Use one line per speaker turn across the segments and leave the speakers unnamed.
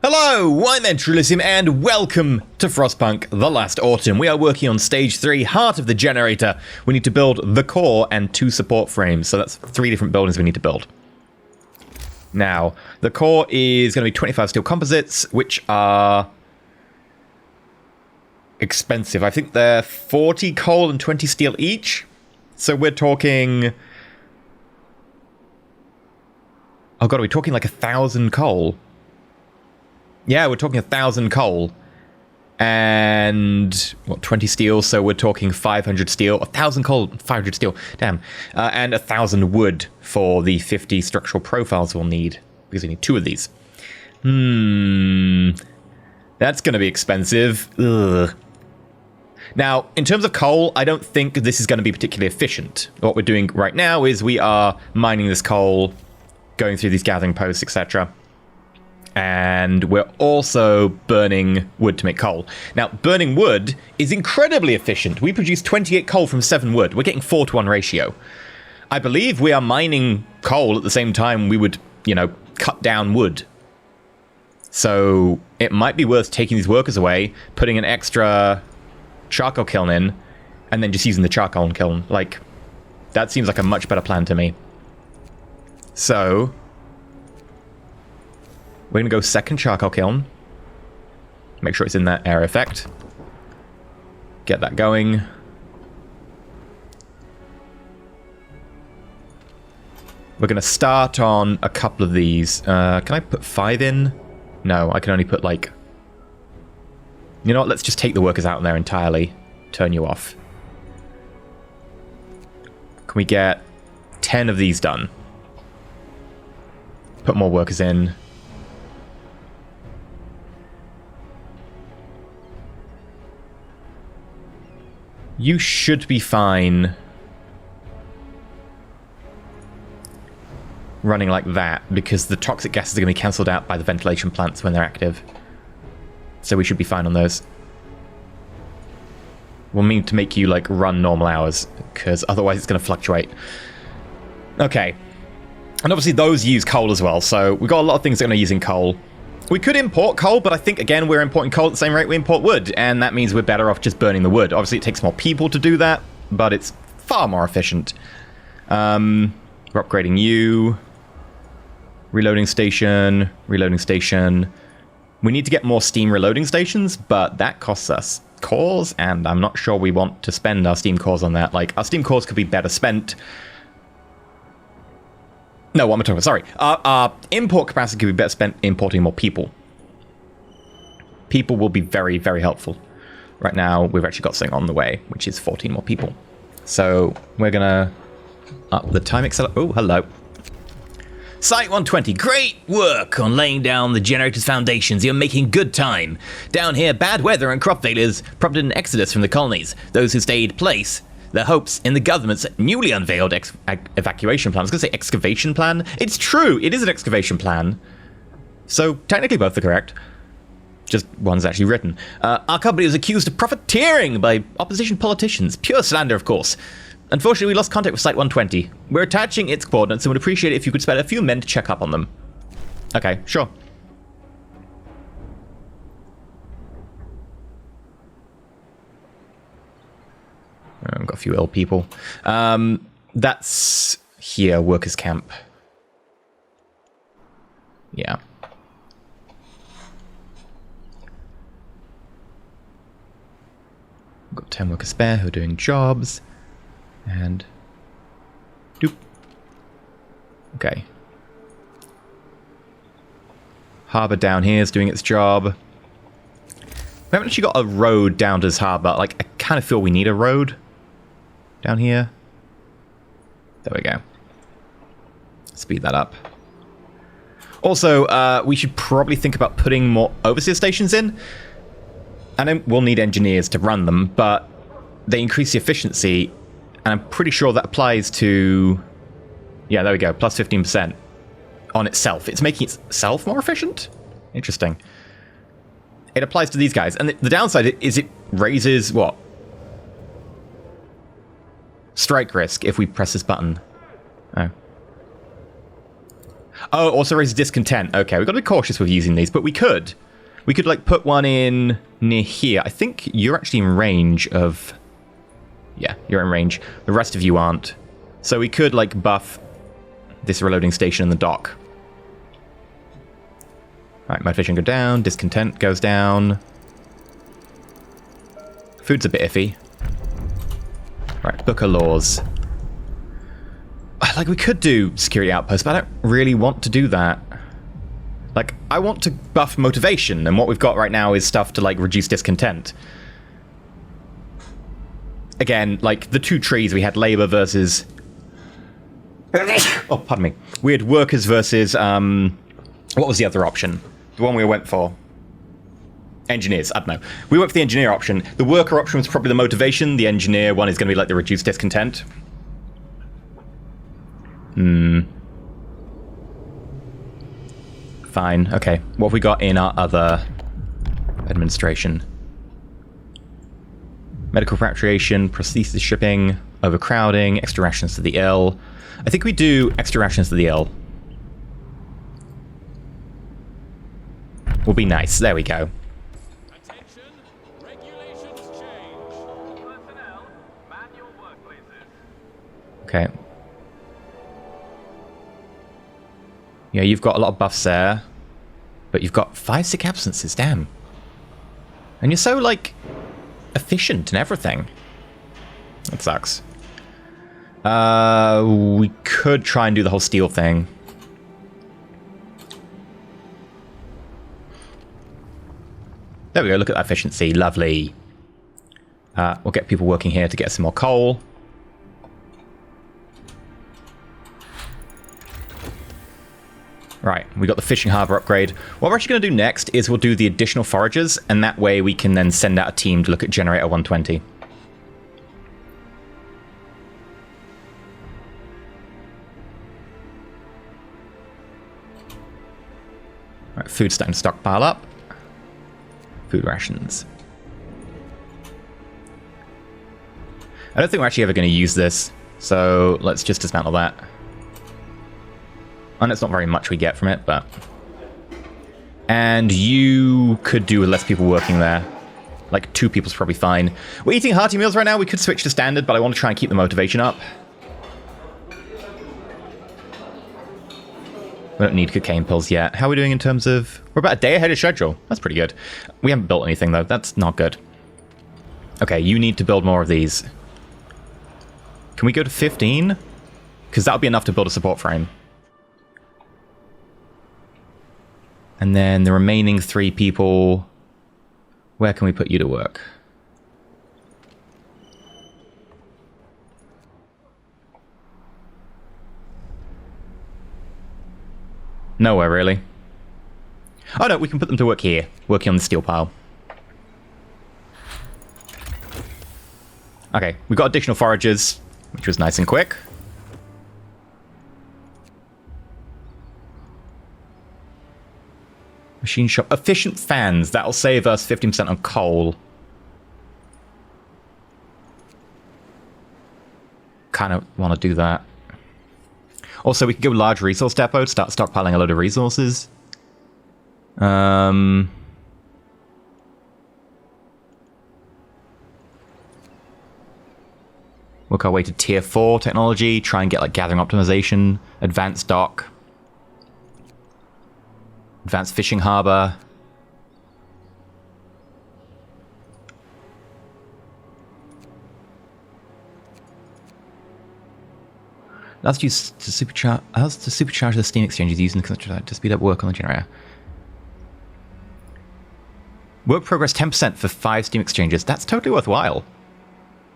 Hello, I'm EnterElysium and welcome to Frostpunk The Last Autumn. We are working on Stage 3, Heart of the Generator. We need to build the core and 2 support frames, so that's 3 different buildings we need to build. Now, the core is going to be 25 steel composites, which are expensive. I think they're 40 coal and 20 steel each. So we're talking... Oh god, are we talking like 1,000 coal? Yeah, we're talking 1,000 coal. And, what, 20 steel, so we're talking 500 steel. 1,000 coal, 500 steel, damn. And 1,000 wood for the 50 structural profiles we'll need. Because we need 2 of these. That's going to be expensive. Ugh. Now, in terms of coal, I don't think this is going to be particularly efficient. What we're doing right now is we are mining this coal, going through these gathering posts, etc. And we're also burning wood to make coal. Now, burning wood is incredibly efficient. We produce 28 coal from 7 wood. We're getting 4-to-1 ratio. I believe we are mining coal at the same time we would, you know, cut down wood. So it might be worth taking these workers away, putting an extra charcoal kiln in, and then just using the charcoal kiln. Like, that seems like a much better plan to me. So we're going to go second charcoal kiln. Make sure it's in that air effect. Get that going. We're going to start on a couple of these. Can I put 5 in? No, I can only put like... You know what, let's just take the workers out there entirely. Turn you off. Can we get 10 of these done? Put more workers in. You should be fine running like that, because the toxic gases are going to be cancelled out by the ventilation plants when they're active. So we should be fine on those. We'll need to make you, like, run normal hours, because otherwise it's going to fluctuate. Okay. And obviously those use coal as well, so we've got a lot of things that are going to be using coal. We could import coal, but I think, again, we're importing coal at the same rate we import wood, and that means we're better off just burning the wood. Obviously, it takes more people to do that, but it's far more efficient. We're upgrading you. Reloading station. Reloading station. We need to get more steam reloading stations, but that costs us cores, and I'm not sure we want to spend our steam cores on that. Like, our steam cores could be better spent... No, what am I talking about? Sorry. Our import capacity could be better spent importing more people. People will be very, very helpful. Right now, we've actually got something on the way, which is 14 more people. So, we're going to up the time accelerator. Oh, hello. Site 120, great work on laying down the generator's foundations. You're making good time. Down here, bad weather and crop failures prompted an exodus from the colonies. Those who stayed place their hopes in the government's newly unveiled evacuation plan. I was going to say excavation plan. It's true, it is an excavation plan. So, technically both are correct. Just one's actually written. Our company was accused of profiteering by opposition politicians. Pure slander, of course. Unfortunately, we lost contact with Site 120. We're attaching its coordinates and would appreciate it if you could spend a few men to check up on them. Okay, sure. I've got a few ill people. That's here, workers' camp. Yeah. We've got 10 workers spare who are doing jobs. And... doop. Okay. Harbour down here is doing its job. We haven't actually got a road down to this harbour. Like, I kind of feel we need a road down here. There we go. Speed that up. Also, we should probably think about putting more overseer stations in. And then we'll need engineers to run them, but they increase the efficiency, and I'm pretty sure that applies to... Yeah, there we go, plus 15% on itself. It's making itself more efficient? Interesting. It applies to these guys, and the downside is it raises, what? Strike risk if we press this button. Oh. Oh, also raises discontent. Okay, we've got to be cautious with using these, but we could. We could, like, put one in near here. I think you're actually in range of... Yeah, you're in range. The rest of you aren't. So we could, like, buff this reloading station in the dock. Alright, motivation go down, discontent goes down. Food's a bit iffy. Right, Booker laws. Like, we could do security outposts, but I don't really want to do that. Like, I want to buff motivation, and what we've got right now is stuff to, like, reduce discontent. Again, like, the two trees, we had labor versus... Oh, pardon me. We had workers versus, what was the other option? The one we went for? Engineers, I don't know. We went for the engineer option. The worker option was probably the motivation. The engineer one is going to be, like, the reduced discontent. Fine, okay. What have we got in our other administration? Medical repatriation, prosthesis shipping, overcrowding, extra rations to the ill. I think we do extra rations to the ill. Will be nice. There we go.
Attention, regulations change. All personnel, man your workplaces.
Okay. Yeah, you've got a lot of buffs there, but you've got 5 sick absences, damn. And you're so, like, efficient and everything. That sucks. We could try and do the whole steel thing. There we go, look at that efficiency, lovely. We'll get people working here to get some more coal. Right, we got the fishing harbour upgrade. What we're actually going to do next is we'll do the additional foragers, and that way we can then send out a team to look at Generator 120. Right, food's starting to stockpile up. Food rations. I don't think we're actually ever going to use this, so let's just dismantle that. And it's not very much we get from it, but... And you could do with less people working there. Like, 2 people's probably fine. We're eating hearty meals right now. We could switch to standard, but I want to try and keep the motivation up. We don't need cocaine pills yet. How are we doing in terms of... We're about a day ahead of schedule. That's pretty good. We haven't built anything, though. That's not good. Okay, you need to build more of these. Can we go to 15? Because that would be enough to build a support frame. And then the remaining 3 people, where can we put you to work? Nowhere, really. Oh no, we can put them to work here, working on the steel pile. Okay, we got additional foragers, which was nice and quick. Machine shop. Efficient fans. That'll save us 15% on coal. Kind of want to do that. Also, we could go large resource depot to start stockpiling a load of resources. Work our way to tier 4 technology. Try and get like gathering optimization. Advanced dock. Advanced fishing harbour. That's used to supercharge the steam exchanges using the to speed up work on the generator. Work progress 10% for 5 steam exchanges. That's totally worthwhile.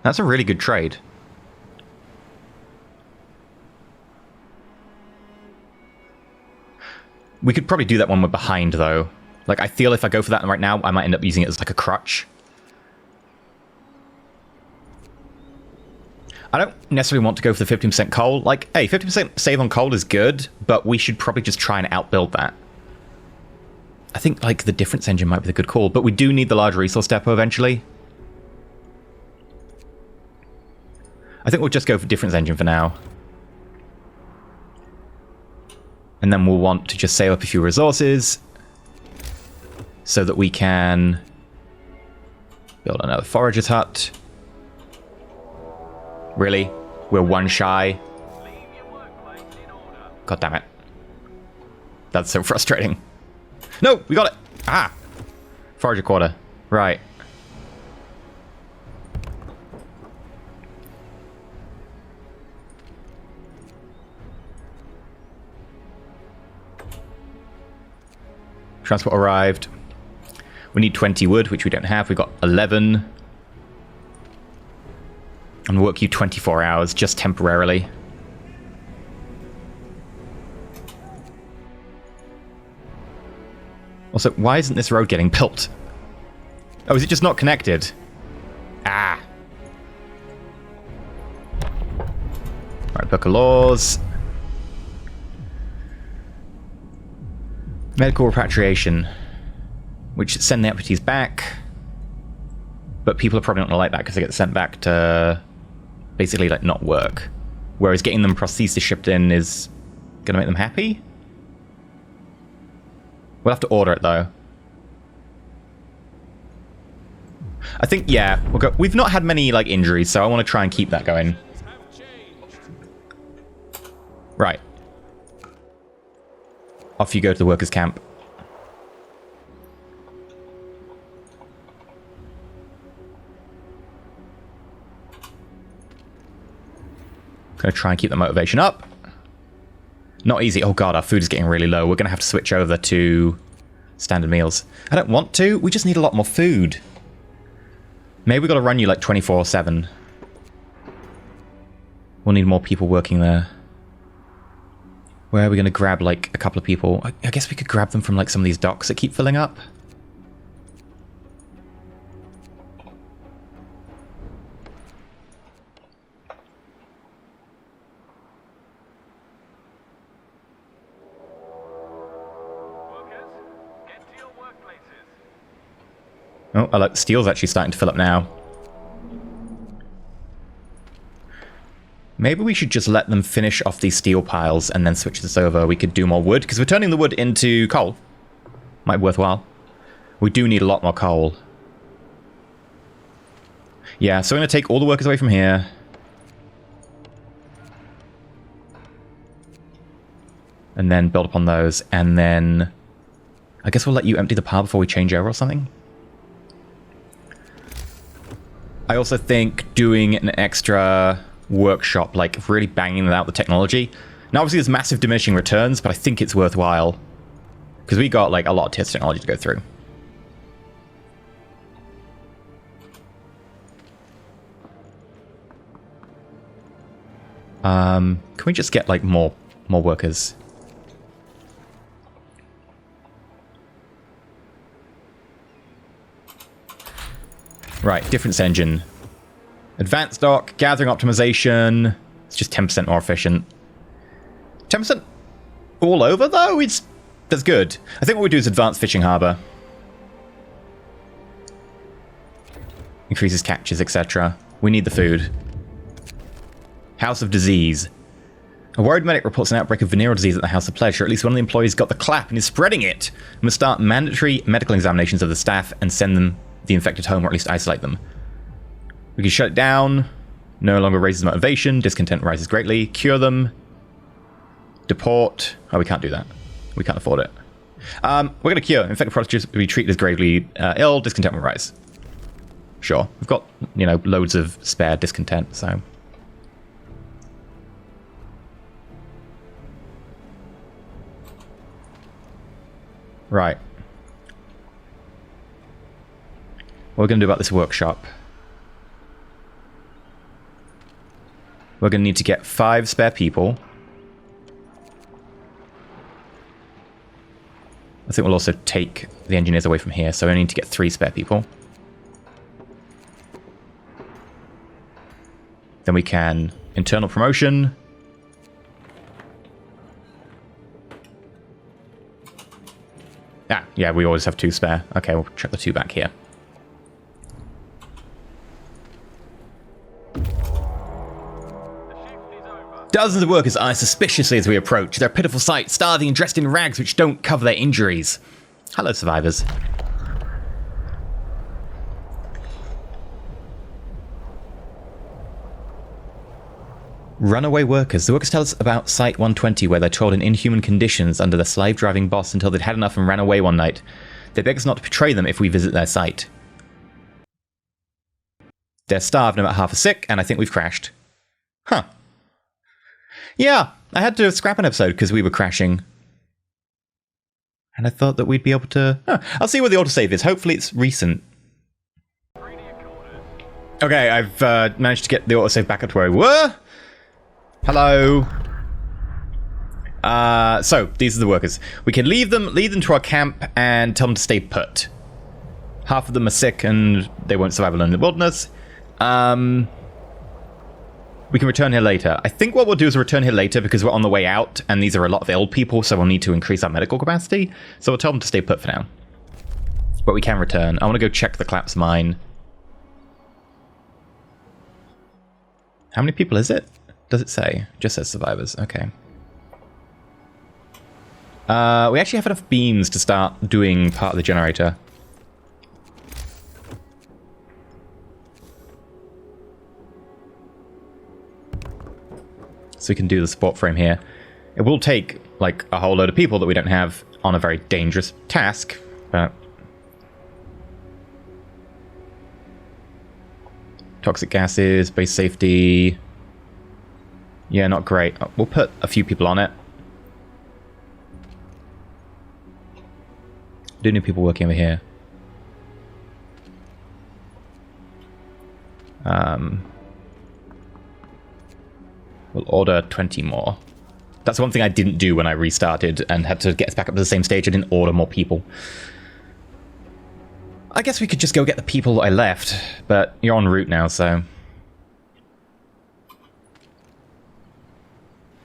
That's a really good trade. We could probably do that when we're behind, though. Like, I feel if I go for that right now, I might end up using it as, like, a crutch. I don't necessarily want to go for the 15% coal. Like, hey, 50% save on coal is good, but we should probably just try and outbuild that. I think, like, the difference engine might be the good call, but we do need the large resource depot eventually. I think we'll just go for difference engine for now. And then we'll want to just save up a few resources so that we can build another forager's hut. Really? We're one shy. God damn it. That's so frustrating. No, we got it. Ah. Forager quarter. Right. Transport arrived. We need 20 wood, which we don't have. We've got 11. And we'll work you 24 hours, just temporarily. Also, why isn't this road getting built? Oh, is it just not connected? Ah. Alright, Book of Laws. Medical repatriation. Which send the amputees back. But people are probably not going to like that because they get sent back to basically like not work. Whereas getting them prosthesis shipped in is going to make them happy. We'll have to order it though. I think, yeah, we'll go. We've not had many like injuries, so I want to try and keep that going. Right. Off you go to the workers' camp. Gonna try and keep the motivation up. Not easy. Oh god, our food is getting really low. We're gonna have to switch over to standard meals. I don't want to. We just need a lot more food. Maybe we gotta run you like 24/7. We'll need more people working there. Where are we gonna grab like a couple of people? I guess we could grab them from like some of these docks that keep filling up. Oh, I like steel's actually starting to fill up now. Maybe we should just let them finish off these steel piles and then switch this over. We could do more wood, because we're turning the wood into coal. Might be worthwhile. We do need a lot more coal. Yeah, so we're going to take all the workers away from here. And then build upon those. And then I guess we'll let you empty the pile before we change over or something. I also think doing an extra workshop, like really banging out the technology. Now, obviously, there's massive diminishing returns, but I think it's worthwhile because we got like a lot of TIS technology to go through. Can we just get like more workers? Right, difference engine. Advanced dock, gathering optimization. It's just 10% more efficient. 10% all over, though? That's good. I think what we do is advanced fishing harbour. Increases catches, etc. We need the food. House of Disease. A worried medic reports an outbreak of venereal disease at the House of Pleasure. At least one of the employees got the clap and is spreading it. We must start mandatory medical examinations of the staff and send them the infected home, or at least isolate them. We can shut it down. No longer raises motivation. Discontent rises greatly. Cure them. Deport. Oh, we can't do that. We can't afford it. We're going to cure. Infected prostitutes will be treated as gravely ill. Discontent will rise. Sure. We've got, you know, loads of spare discontent, so... Right. What are we going to do about this workshop? We're going to need to get 5 spare people. I think we'll also take the engineers away from here, so we need to get 3 spare people. Then we can internal promotion. Ah, yeah, we always have 2 spare. Okay, we'll check the 2 back here. Dozens of workers eye suspiciously as we approach. They're a pitiful sight, starving and dressed in rags which don't cover their injuries. Hello, survivors. Runaway Workers. The workers tell us about Site 120, where they're toiled in inhuman conditions under the slave-driving boss until they'd had enough and ran away one night. They beg us not to betray them if we visit their site. They're starved and about half are sick, and I think we've crashed. Huh. Yeah, I had to scrap an episode because we were crashing. And I thought that we'd be able to... Oh, I'll see where the autosave is. Hopefully it's recent. Okay, I've managed to get the autosave back up to where we were. Hello. So, these are the workers. We can lead them to our camp and tell them to stay put. Half of them are sick and they won't survive alone in the wilderness. We can return here later. I think what we'll do is return here later because we're on the way out and these are a lot of ill people, so we'll need to increase our medical capacity. So we'll tell them to stay put for now. But we can return. I want to go check the collapsed mine. How many people is it? Does it say? It just says survivors. Okay. We actually have enough beams to start doing part of the generator. So we can do the support frame here. It will take, like, a whole load of people that we don't have on a very dangerous task, but... Toxic gases, base safety... Yeah, not great. We'll put a few people on it. Do need people working over here. We'll order 20 more. That's one thing I didn't do when I restarted and had to get us back up to the same stage. I didn't order more people. I guess we could just go get the people I left, but you're en route now, so...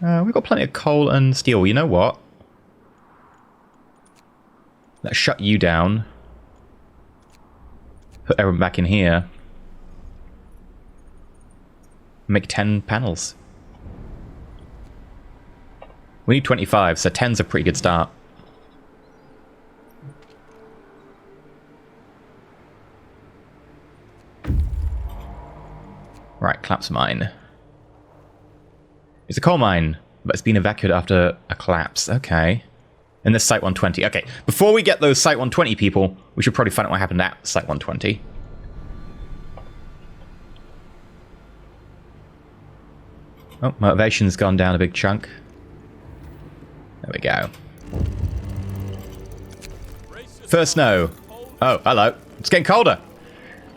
we've got plenty of coal and steel. You know what? Let's shut you down. Put everyone back in here. Make 10 panels. We need 25, so 10's a pretty good start. Right, collapse mine. It's a coal mine, but it's been evacuated after a collapse. Okay. And this Site 120. Okay, before we get those Site 120 people, we should probably find out what happened at Site 120. Oh, motivation's gone down a big chunk. There we go. First snow. Oh, hello. It's getting colder.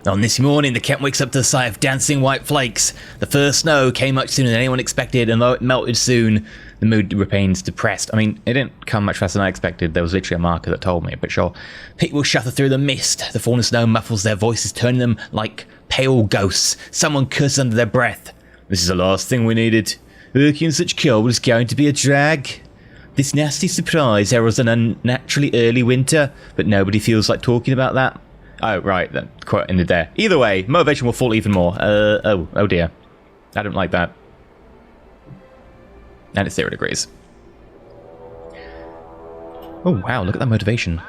On this morning, the camp wakes up to the sight of dancing white flakes. The first snow came much sooner than anyone expected, and though it melted soon, the mood remains depressed. I mean, it didn't come much faster than I expected. There was literally a marker that told me, but sure. People shudder through the mist. The falling snow muffles their voices, turning them like pale ghosts. Someone curses under their breath. This is the last thing we needed. Working in such cold is going to be a drag. This nasty surprise heralds an unnaturally early winter, but nobody feels like talking about that. Oh, right, that quote ended there. Either way, motivation will fall even more. Oh dear. I don't like that. And it's 0 degrees. Oh, wow, look at that motivation.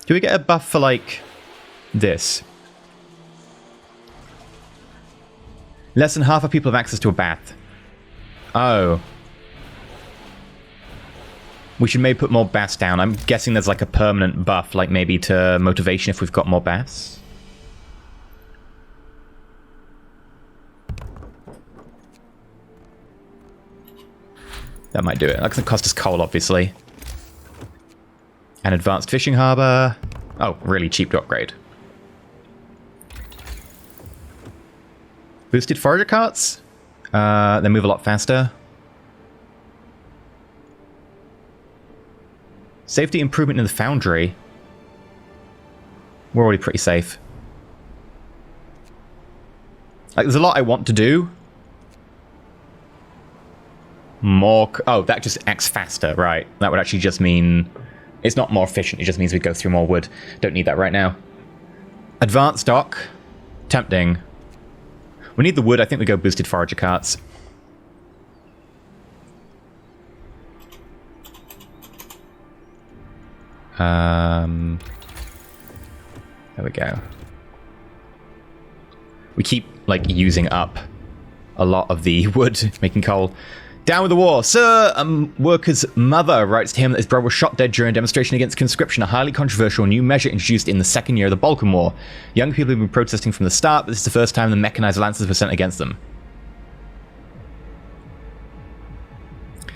Do we get a buff for, like, this? Less than half of people have access to a bath. Oh. We should maybe put more baths down. I'm guessing there's like a permanent buff, like maybe to motivation if we've got more baths. That might do it. That's going to cost us coal, obviously. An advanced fishing harbour. Oh, really cheap to upgrade. Boosted forager carts. They move a lot faster. Safety improvement in the foundry. We're already pretty safe. Like, there's a lot I want to do. More... Oh, that just acts faster, right. That would actually just mean... It's not more efficient, it just means we go through more wood. Don't need that right now. Advanced dock. Tempting. We need the wood. I think we go boosted forager carts. There we go. We keep, like, using up a lot of the wood, making coal. Down with the war. Sir, worker's mother writes to him that his brother was shot dead during a demonstration against conscription, a highly controversial new measure introduced in the second year of the Balkan War. Young people have been protesting from the start, but this is the first time the mechanized lancers were sent against them.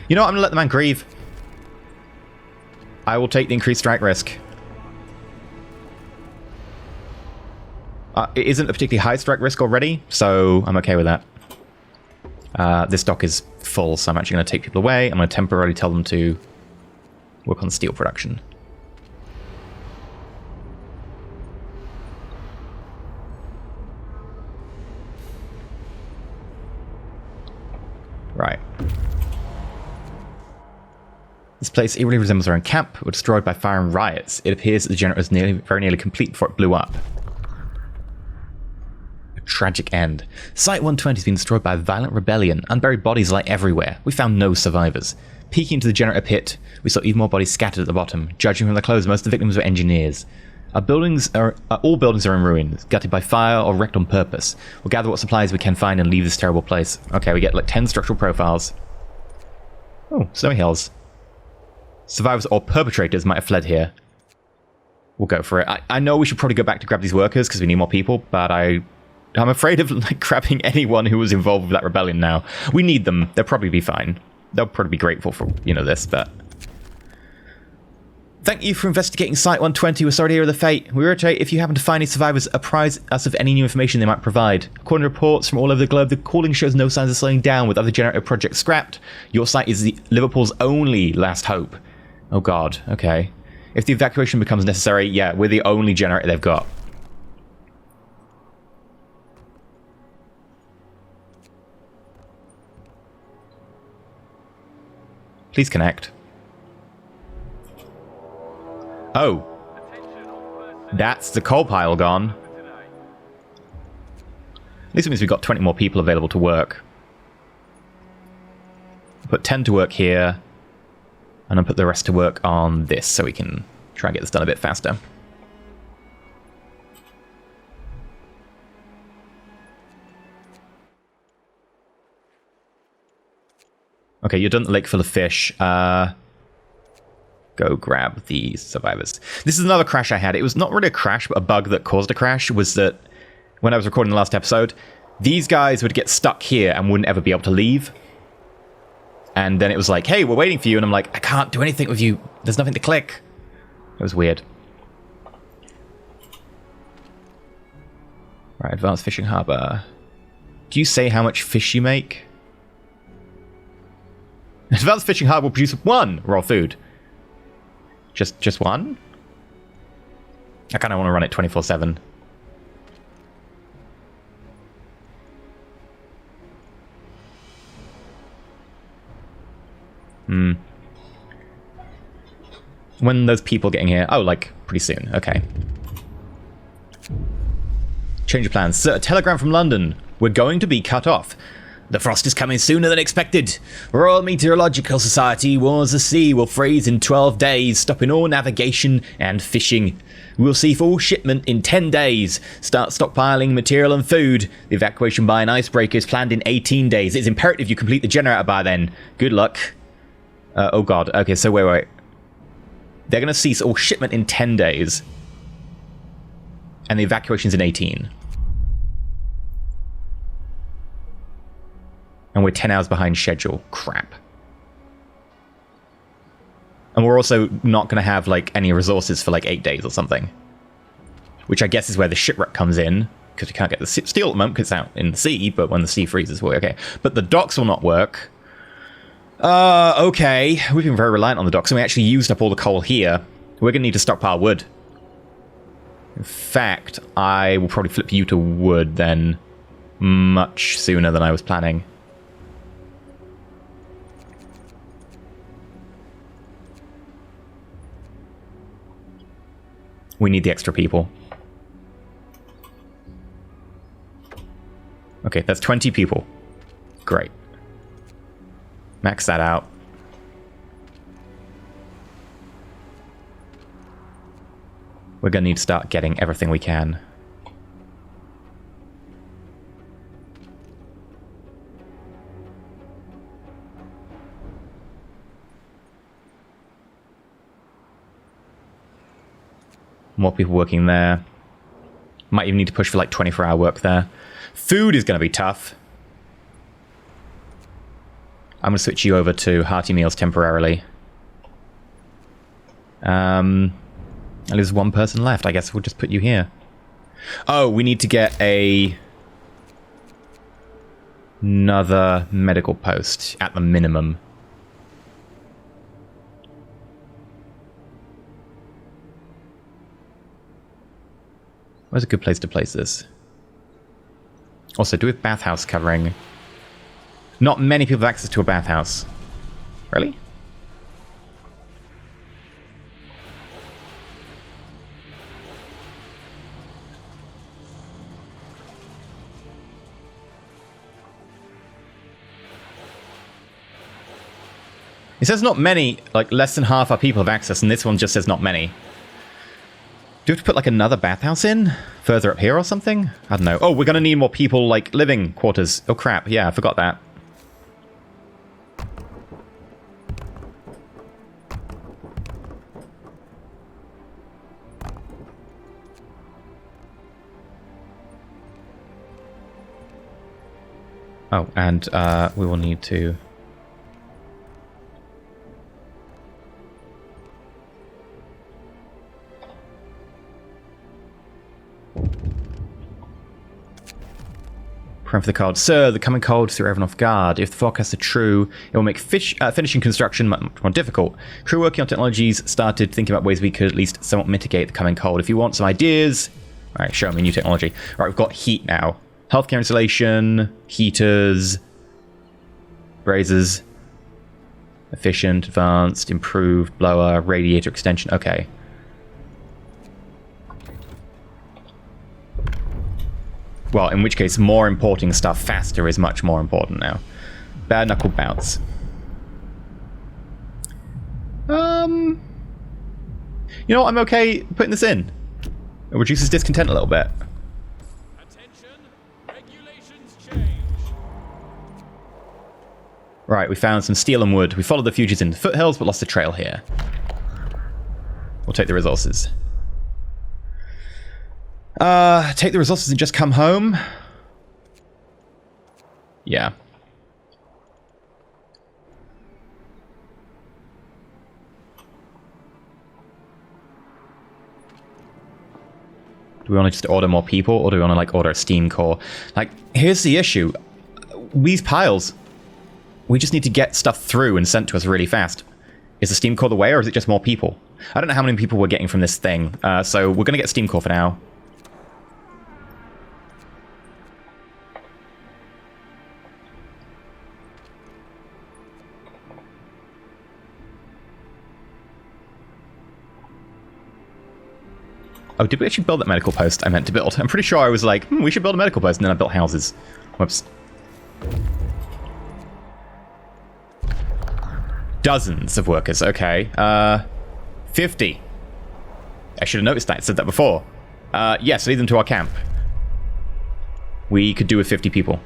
You know what? I'm going to let the man grieve. I will take the increased strike risk. It isn't a particularly high strike risk already, so I'm okay with that. This dock is full, so I'm actually going to take people away. I'm going to temporarily tell them to work on steel production. Right. This place eerily resembles our own camp. It was destroyed by fire and riots. It appears that the generator was very nearly complete before it blew up. Tragic end. Site 120 has been destroyed by a violent rebellion. Unburied bodies lie everywhere. We found no survivors. Peeking into the generator pit, we saw even more bodies scattered at the bottom. Judging from their clothes, most of the victims were engineers. All buildings are in ruins, gutted by fire or wrecked on purpose. We'll gather what supplies we can find and leave this terrible place. Okay, we get like 10 structural profiles. Oh, snowy hills. Survivors or perpetrators might have fled here. We'll go for it. I know we should probably go back to grab these workers because we need more people, but I'm afraid of like grabbing anyone who was involved with that rebellion now. We need them. They'll probably be fine. They'll probably be grateful for, you know, this, but... Thank you for investigating Site 120. We're sorry to hear of the fate. We irritate if you happen to find any survivors, apprise us of any new information they might provide. According to reports from all over the globe, the calling shows no signs of slowing down with other generator projects scrapped. Your site is Liverpool's only last hope. Oh god, okay. If the evacuation becomes necessary, yeah, we're the only generator they've got. Please connect. Oh. That's the coal pile gone. At least it means we've got 20 more people available to work. Put 10 to work here. And I'll put the rest to work on this so we can try and get this done a bit faster. Okay, you're done at the lake full of fish. Go grab the survivors. This is another crash I had. It was not really a crash, but a bug that caused a crash was that when I was recording the last episode, these guys would get stuck here and wouldn't ever be able to leave. And then it was like, hey, we're waiting for you. And I'm like, I can't do anything with you. There's nothing to click. It was weird. Right, advanced fishing harbour. Do you say how much fish you make? Advanced fishing harbour will produce 1 raw food. Just 1? I kind of want to run it 24/7. When those people getting here? Oh, like, pretty soon. Okay. Change of plans. Sir, a telegram from London. We're going to be cut off. The frost is coming sooner than expected. Royal Meteorological Society warns the sea will freeze in 12 days, stopping all navigation and fishing. We'll see full shipment in 10 days. Start stockpiling material and food. The evacuation by an icebreaker is planned in 18 days. It's imperative you complete the generator by then. Good luck. Oh god. Okay, so wait. They're going to cease all shipment in 10 days. And the evacuation's in 18. And we're 10 hours behind schedule. Crap. And we're also not going to have, like, any resources for, like, 8 days or something. Which I guess is where the shipwreck comes in. Because we can't get the steel at the moment because it's out in the sea. But when the sea freezes, well, okay. But the docks will not work. Okay. We've been very reliant on the docks. And we actually used up all the coal here. We're going to need to stockpile wood. In fact, I will probably flip you to wood then. Much sooner than I was planning. We need the extra people. Okay, that's 20 people. Great. Max that out. We're going to need to start getting everything we can. More people working there. Might even need to push for like 24-hour work there. Food is going to be tough. I'm going to switch you over to hearty meals temporarily. There's one person left. I guess we'll just put you here. Oh, we need to get another medical post at the minimum. Where's a good place to place this? Also, do we have bathhouse covering? Not many people have access to a bathhouse. Really? It says not many, like less than half our people have access, and this one just says not many. Do we have to put like another bathhouse in? Further up here or something? I don't know. Oh, we're going to need more people, like living quarters. Oh crap, yeah, I forgot that. Oh, and we will need to... Prime for the cold. Sir, the coming cold threw everyone off guard. If the forecasts are true, it will make finishing construction much more difficult. Crew working on technologies started thinking about ways we could at least somewhat mitigate the coming cold. If you want some ideas... Alright, show me new technology. Alright, we've got heat now. Healthcare installation, heaters, brazers, efficient, advanced, improved, blower, radiator extension. Okay. Well, in which case, more importing stuff faster is much more important now. Bare knuckle bounce. You know what? I'm okay putting this in. It reduces discontent a little bit.
Attention, regulations change.
Right, we found some steel and wood. We followed the fugitives into the foothills, but lost the trail here. We'll take the resources. Take the resources and just come home? Yeah. Do we want to just order more people, or do we want to, like, order a steam core? Like, here's the issue. These piles, we just need to get stuff through and sent to us really fast. Is the steam core the way, or is it just more people? I don't know how many people we're getting from this thing, so we're going to get steam core for now. Oh, did we actually build that medical post I meant to build? I'm pretty sure I was like, we should build a medical post, and then I built houses. Whoops. Dozens of workers, okay. 50. I should have noticed that, I said that before. Yes, lead them to our camp. We could do with 50 people.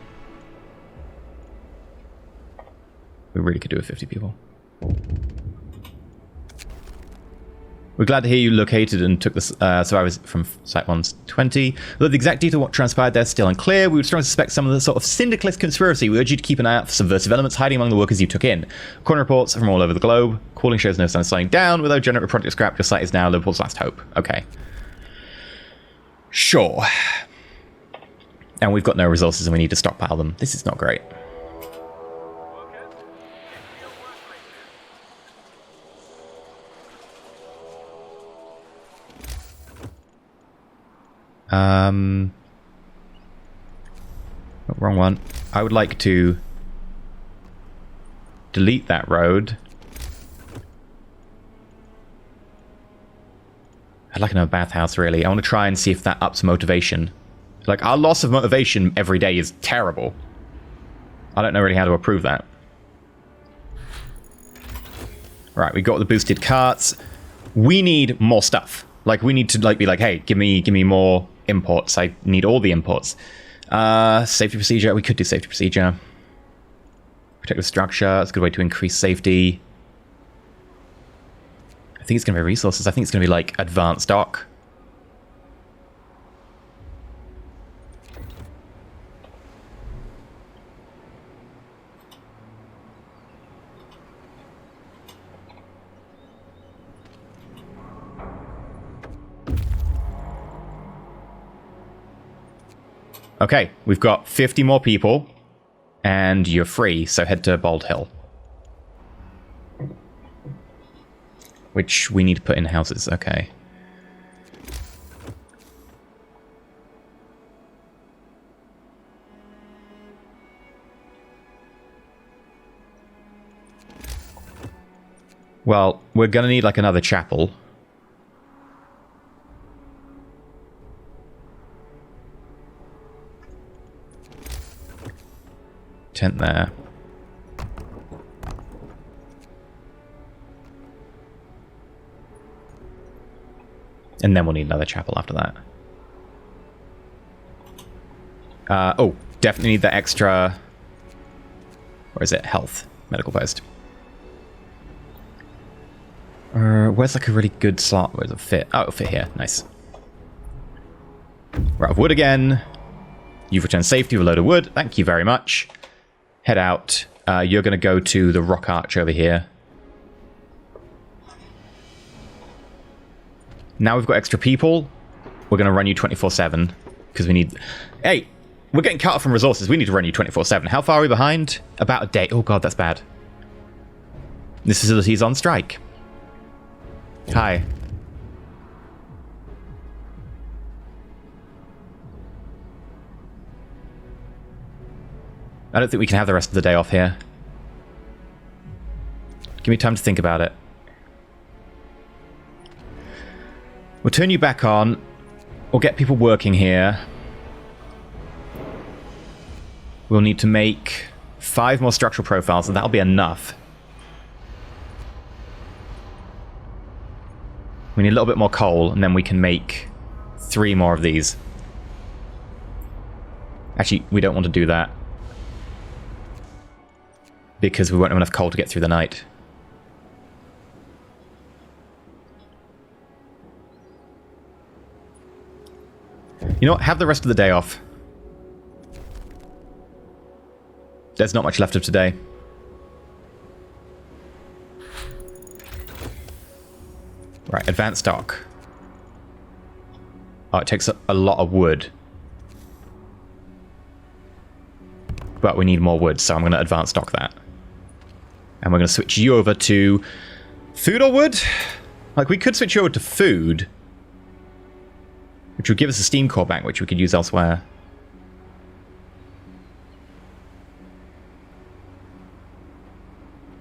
We really could do with 50 people. We're glad to hear you located and took the survivors from Site 120. Though the exact detail of what transpired there is still unclear, we would strongly suspect some of the sort of syndicalist conspiracy. We urge you to keep an eye out for subversive elements hiding among the workers you took in. According to reports from all over the globe, calling shows no sign of slowing down. Without generator project scrap, your site is now Liverpool's last hope. Okay. Sure. And we've got no resources and we need to stockpile them. This is not great. Wrong one. I would like to delete that road. I'd like another bathhouse, really. I want to try and see if that ups motivation. Like, our loss of motivation every day is terrible. I don't know really how to approve that. Right, we got the boosted carts. We need more stuff. Like, we need to like be like, hey, give me more imports. I need all the imports. Safety procedure. We could do safety procedure. Protective structure. It's a good way to increase safety. I think it's going to be resources. I think it's going to be like advanced dock. Okay, we've got 50 more people, and you're free, so head to Bald Hill. Which we need to put in houses, okay. Well, we're gonna need like another chapel. Tent there. And then we'll need another chapel after that. Oh, definitely need the extra... Where is it? Health. Medical post. Where's like a really good slot? Where's it fit? Oh, it'll fit here. Nice. We're out of wood again. You've returned safety with a load of wood. Thank you very much. Head out. You're going to go to the rock arch over here. Now we've got extra people. We're going to run you 24/7 because we need... Hey, we're getting cut off from resources. We need to run you 24/7. How far are we behind? About a day. Oh god, that's bad. This facility's on strike. Hi. I don't think we can have the rest of the day off here. Give me time to think about it. We'll turn you back on. We'll get people working here. We'll need to make 5 more structural profiles, and that'll be enough. We need a little bit more coal, and then we can make 3 more of these. Actually, we don't want to do that, because we won't have enough coal to get through the night. You know what? Have the rest of the day off. There's not much left of today. Right, advanced stock. Oh, it takes a lot of wood. But we need more wood, so I'm going to advance stock that. And we're going to switch you over to food or wood? Like, we could switch you over to food, which would give us a steam core bank, which we could use elsewhere.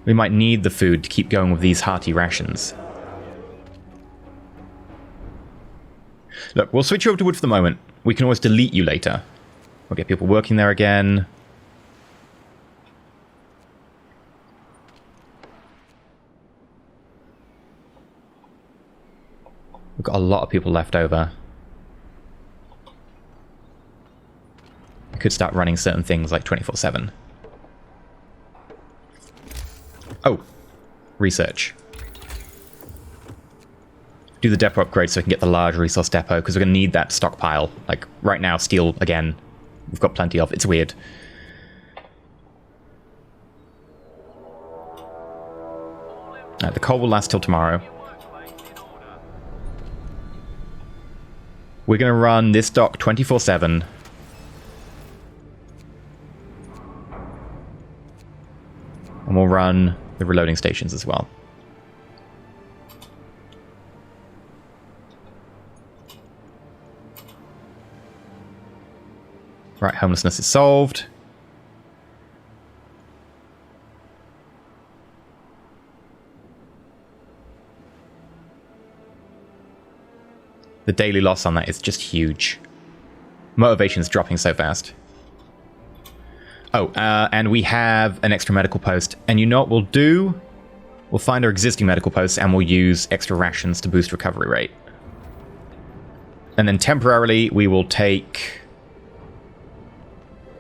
We might need the food to keep going with these hearty rations. Look, we'll switch you over to wood for the moment. We can always delete you later. We'll get people working there again. We've got a lot of people left over. We could start running certain things like 24/7. Oh, research. Do the depot upgrade so we can get the large resource depot, because we're going to need that stockpile. Like, right now, steel, again, we've got plenty of. It's weird. The coal will last till tomorrow. We're going to run this dock 24/7. And we'll run the reloading stations as well. Right, homelessness is solved. The daily loss on that is just huge. Motivation's dropping so fast. Oh, and we have an extra medical post. And you know what we'll do? We'll find our existing medical posts and we'll use extra rations to boost recovery rate. And then temporarily, we will take...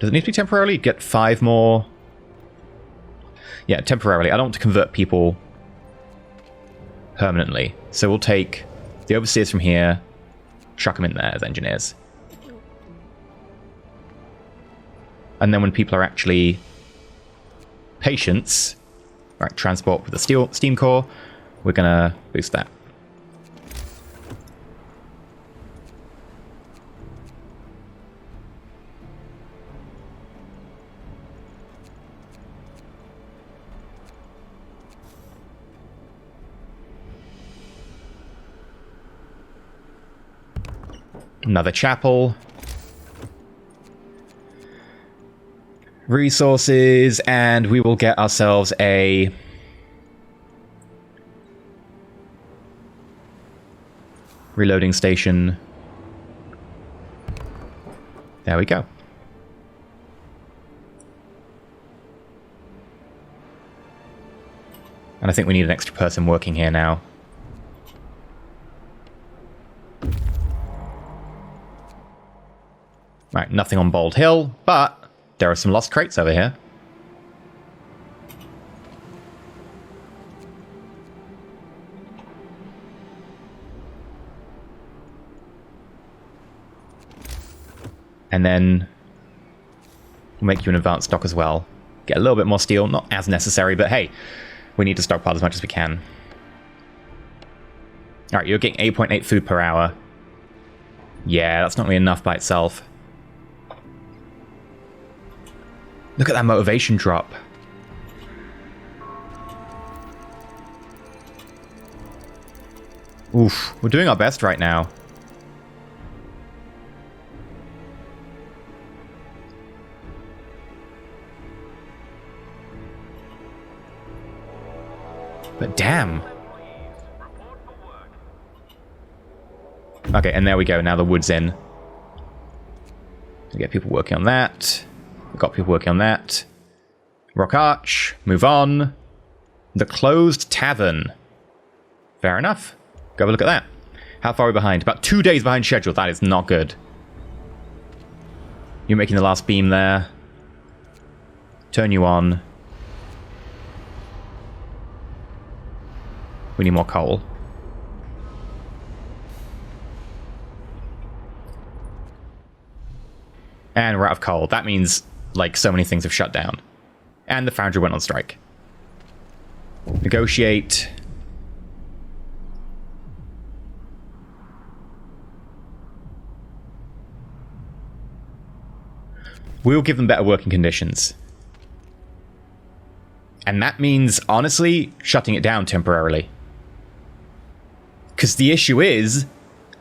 Does it need to be temporarily? Get 5 more... Yeah, temporarily. I don't want to convert people permanently. So we'll take the overseers from here, chuck them in there as engineers. And then when people are actually patients, right, transport with the steam core, we're going to boost that. Another chapel. Resources, and we will get ourselves a reloading station. There we go. And I think we need an extra person working here now. Right, nothing on Bald Hill, but there are some lost crates over here. And then we'll make you an advanced stock as well. Get a little bit more steel, not as necessary, but hey, we need to stockpile as much as we can. Alright, you're getting 8.8 food per hour. Yeah, that's not really enough by itself. Look at that motivation drop. Oof, we're doing our best right now. But damn. Okay, and there we go. Now the wood's in. We get people working on that. We've got people working on that. Rock Arch. Move on. The Closed Tavern. Fair enough. Go have a look at that. How far are we behind? About 2 days behind schedule. That is not good. You're making the last beam there. Turn you on. We need more coal. And we're out of coal. That means, like, so many things have shut down. And the foundry went on strike. Negotiate. We'll give them better working conditions. And that means, honestly, shutting it down temporarily. Because the issue is,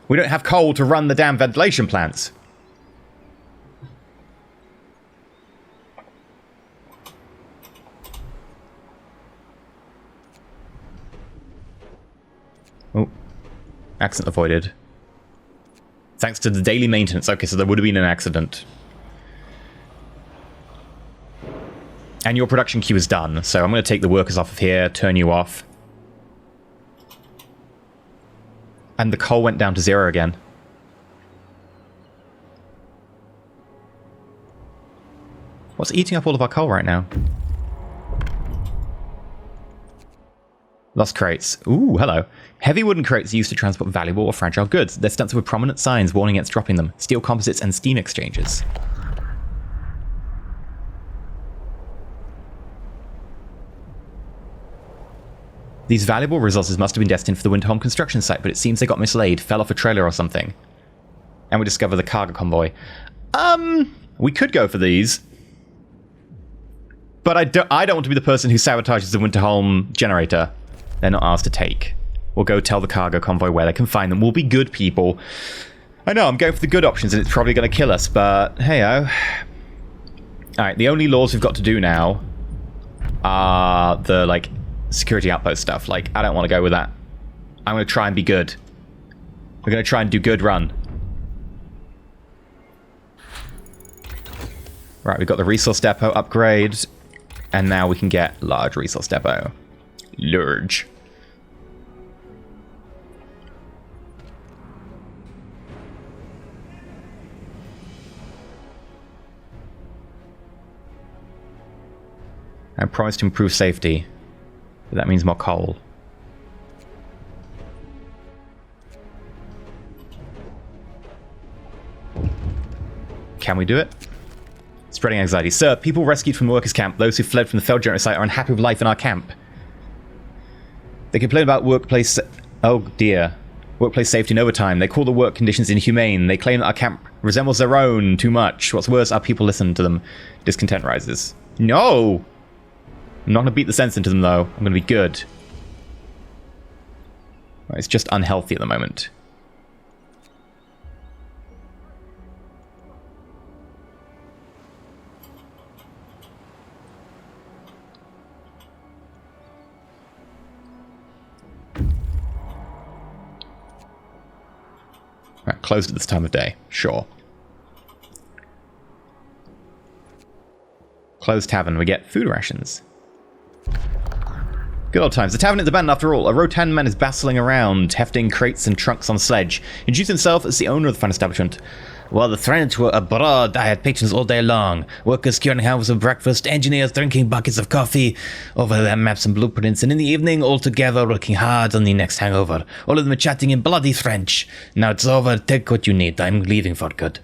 we don't have coal to run the damn ventilation plants. Oh, accident avoided. Thanks to the daily maintenance. Okay, so there would have been an accident. And your production queue is done, so I'm going to take the workers off of here, turn you off. And the coal went down to 0 again. What's eating up all of our coal right now? Lost crates. Ooh, hello. Heavy wooden crates are used to transport valuable or fragile goods. They're stunted with prominent signs warning against dropping them. Steel composites and steam exchangers. These valuable resources must have been destined for the Winterholm construction site, but it seems they got mislaid, fell off a trailer or something. And we discover the cargo convoy. We could go for these. But I don't want to be the person who sabotages the Winterholm generator. They're not ours to take. We'll go tell the cargo convoy where they can find them. We'll be good people. I know, I'm going for the good options and it's probably going to kill us, but hey-oh. Alright, the only laws we've got to do now are the, like, security outpost stuff. Like, I don't want to go with that. I'm going to try and be good. We're going to try and do good run. Right, we've got the resource depot upgrade. And now we can get large resource depot. Large. I promised to improve safety. But that means more coal. Can we do it? Spreading anxiety. Sir, people rescued from the workers' camp, those who fled from the failed genocide, are unhappy with life in our camp. They complain about workplace... Oh dear. Workplace safety and overtime. They call the work conditions inhumane. They claim that our camp resembles their own too much. What's worse, our people listen to them. Discontent rises. No! I'm not going to beat the sense into them, though. I'm going to be good. It's just unhealthy at the moment. Right, closed at this time of day. Sure. Closed tavern. We get food rations. Good old times. The tavern is abandoned after all. A rotund man is bustling around, hefting crates and trunks on a sledge. He introduced himself as the owner of the fine establishment. While the French were abroad, I had patrons all day long. Workers curing hours of breakfast, engineers drinking buckets of coffee over their maps and blueprints, and in the evening, all together working hard on the next hangover. All of them chatting in bloody French. Now it's over. Take what you need. I'm leaving for good.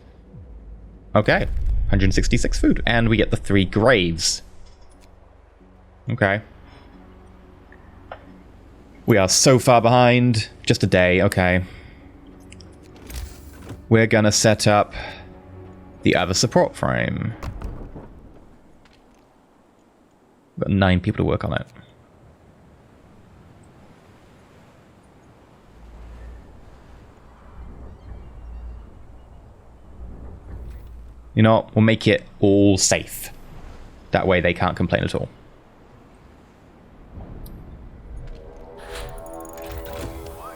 Okay. 166 food. And we get the 3 graves. Okay. We are so far behind. Just a day. Okay. We're gonna set up the other support frame. Got 9 people to work on it. You know what? We'll make it all safe. That way they can't complain at all.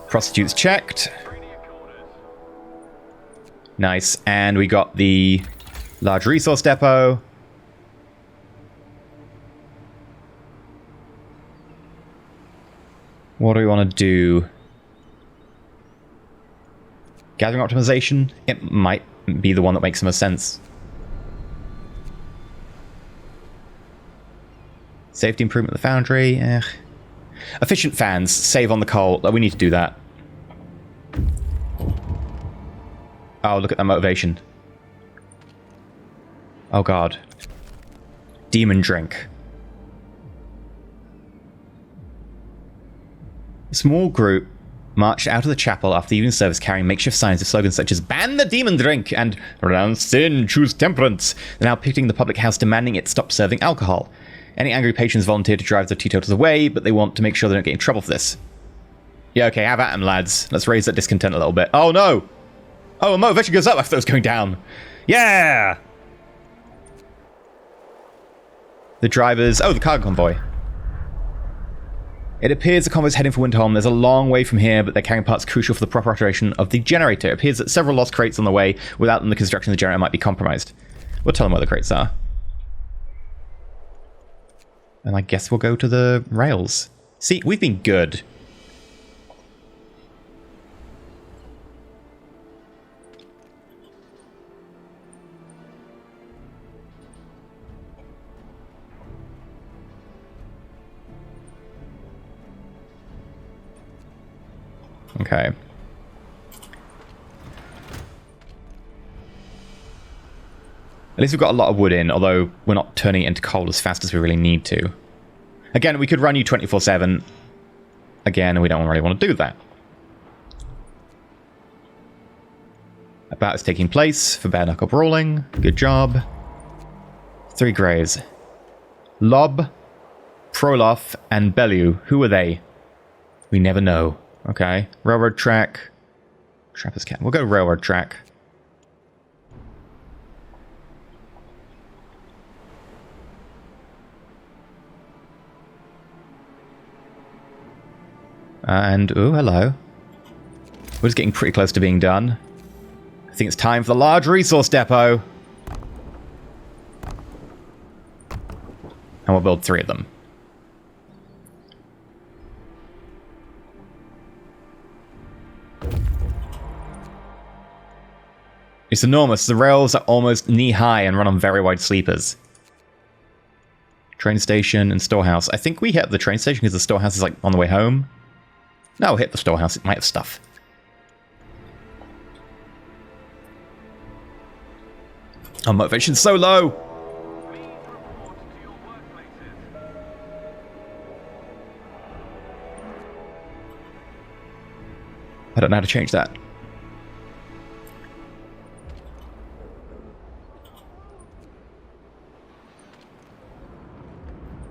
Prostitutes checked. Nice. And we got the large resource depot. What do we want to do? Gathering optimization? It might be the one that makes the most sense. Safety improvement of the foundry. Efficient fans. Save on the coal. We need to do that. Oh, look at that motivation. Oh god. Demon drink. A small group marched out of the chapel after the evening service carrying makeshift signs with slogans such as "Ban the demon drink" and "Renounce sin, choose temperance." They're now picketing the public house demanding it stop serving alcohol. Any angry patrons volunteer to drive the teetotals away, but they want to make sure they don't get in trouble for this. Yeah, okay, have at 'em, lads. Let's raise that discontent a little bit. Oh no! Oh, motivation goes up after those going down. Yeah! The drivers... Oh, the cargo convoy. It appears the convoy is heading for Winterholm. There's a long way from here, but they're carrying parts crucial for the proper operation of the generator. It appears that several lost crates on the way. Without them, the construction of the generator might be compromised. We'll tell them where the crates are. And I guess we'll go to the rails. See, we've been good. Okay. At least we've got a lot of wood in, although we're not turning it into coal as fast as we really need to. Again, we could run you 24/7. Again, we don't really want to do that. A battle is taking place for bare knuckle brawling. Good job. 3 graves. Lob, Proloff, and Bellew. Who are they? We never know. Okay. Railroad track. Trapper's Camp. We'll go railroad track. And, oh, hello. We're just getting pretty close to being done. I think it's time for the large resource depot. And we'll build 3 of them. It's enormous. The rails are almost knee-high and run on very wide sleepers. Train station and storehouse. I think we hit the train station because the storehouse is like on the way home. No, we'll hit the storehouse. It might have stuff. Our motivation's so low. I don't know how to change that.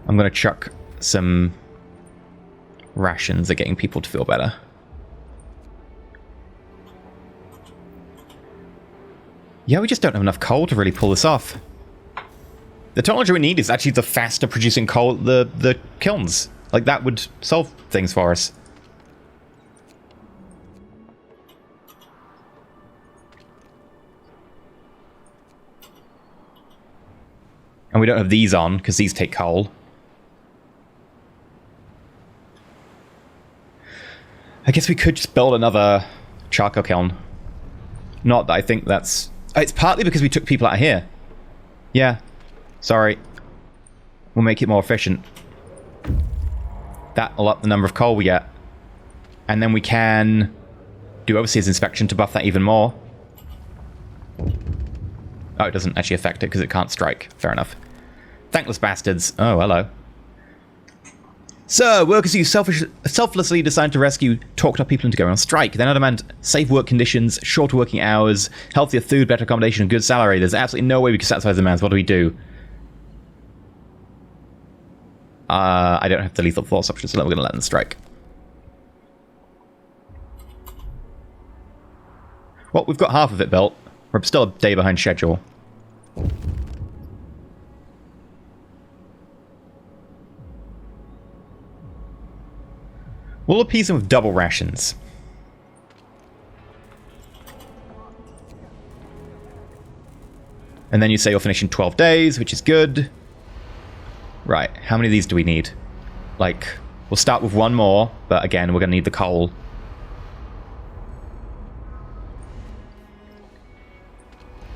I'm going to chuck some rations at getting people to feel better. Yeah, we just don't have enough coal to really pull this off. The technology we need is actually the faster producing coal at the kilns. Like, that would solve things for us. And we don't have these on, because these take coal. I guess we could just build another charcoal kiln. Not that I think that's... It's partly because we took people out of here. Yeah. Sorry. We'll make it more efficient. That'll up the number of coal we get. And then we can do overseas inspection to buff that even more. Oh, it doesn't actually affect it because it can't strike. Fair enough. Thankless bastards. Oh, hello. So, workers who selflessly decide to rescue talked our people into going on strike. They now demand safe work conditions, shorter working hours, healthier food, better accommodation, and good salary. There's absolutely no way we can satisfy the demands. What do we do? I don't have the lethal force option, so we're going to let them strike. Well, we've got half of it built. We're still a day behind schedule. We'll appease them with double rations. And then you say you'll finish in 12 days, which is good. Right, how many of these do we need? Like, we'll start with 1 more, but again, we're going to need the coal.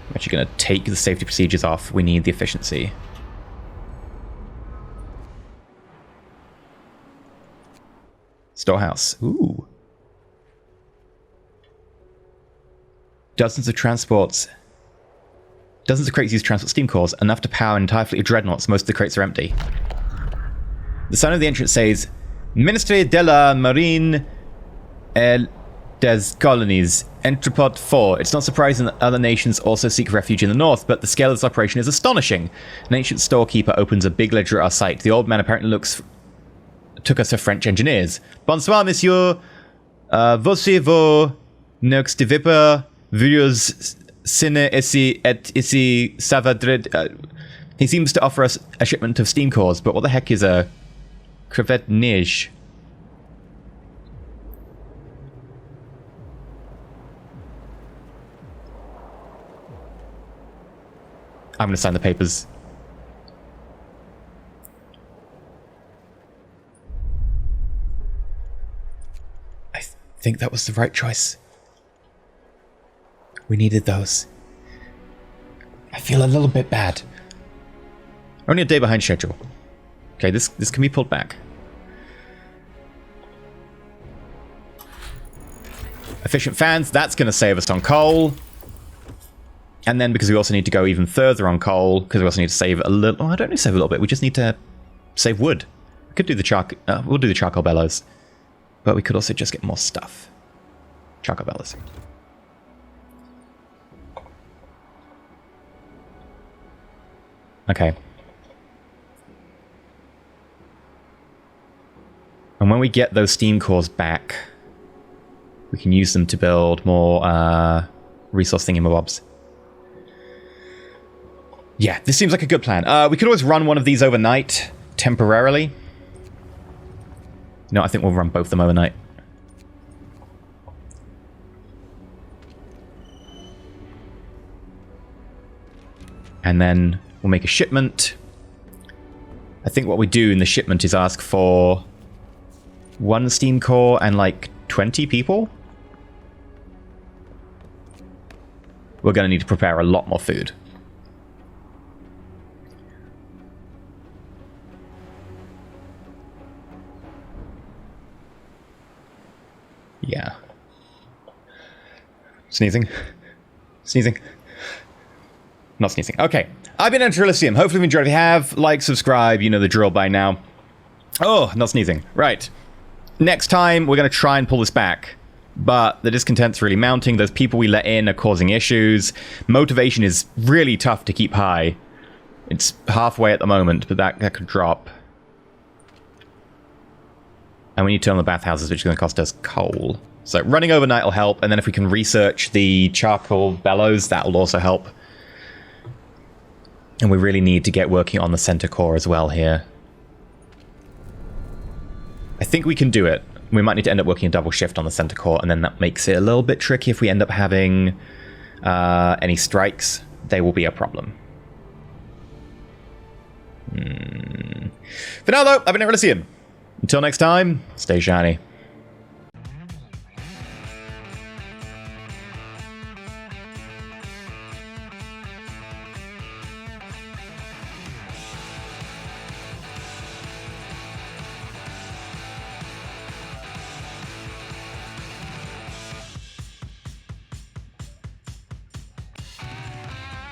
I'm actually going to take the safety procedures off. We need the efficiency. Storehouse. Ooh. Dozens of crates use transport steam cores, enough to power an entire fleet of dreadnoughts. Most of the crates are empty. The sign of the entrance says, Ministry de la Marine et des Colonies, Entrepot 4. It's not surprising that other nations also seek refuge in the north, but the scale of this operation is astonishing. An ancient storekeeper opens a big ledger at our site. The old man apparently took us for French engineers. Bonsoir, monsieur. Voici-vous next developer views sine ici et ici savadred. He seems to offer us a shipment of steam cores, but what the heck is a crevette neige? I'm going to sign the papers. I think that was the right choice. We needed those. I feel a little bit bad. Only a day behind schedule. Okay, this can be pulled back. Efficient fans, that's going to save us on coal. And then because we also need to go even further on coal, because we also need to save a little... Oh, I don't need to save a little bit. We just need to save wood. We could do the we'll do the charcoal bellows. But we could also just get more stuff. Charcoal bellows. Okay. And when we get those steam cores back, we can use them to build more resource thingamabobs. Yeah, this seems like a good plan. We could always run one of these overnight, temporarily. No, I think we'll run both of them overnight. And then we'll make a shipment. I think what we do in the shipment is ask for 1 steam core and like 20 people. We're going to need to prepare a lot more food. Yeah. Sneezing. Sneezing. Not sneezing. Okay. I've been EnterElysium. Hopefully you've enjoyed. If you have, like, subscribe. You know the drill by now. Oh, not sneezing. Right. Next time, we're going to try and pull this back. But the discontent's really mounting. Those people we let in are causing issues. Motivation is really tough to keep high. It's halfway at the moment, but that could drop. And we need to turn on the bathhouses, which is going to cost us coal. So running overnight will help. And then if we can research the charcoal bellows, that will also help. And we really need to get working on the center core as well here. I think we can do it. We might need to end up working a double shift on the center core, and then that makes it a little bit tricky if we end up having any strikes. They will be a problem. For now, though, I've been EnterElysium. Until next time, stay shiny.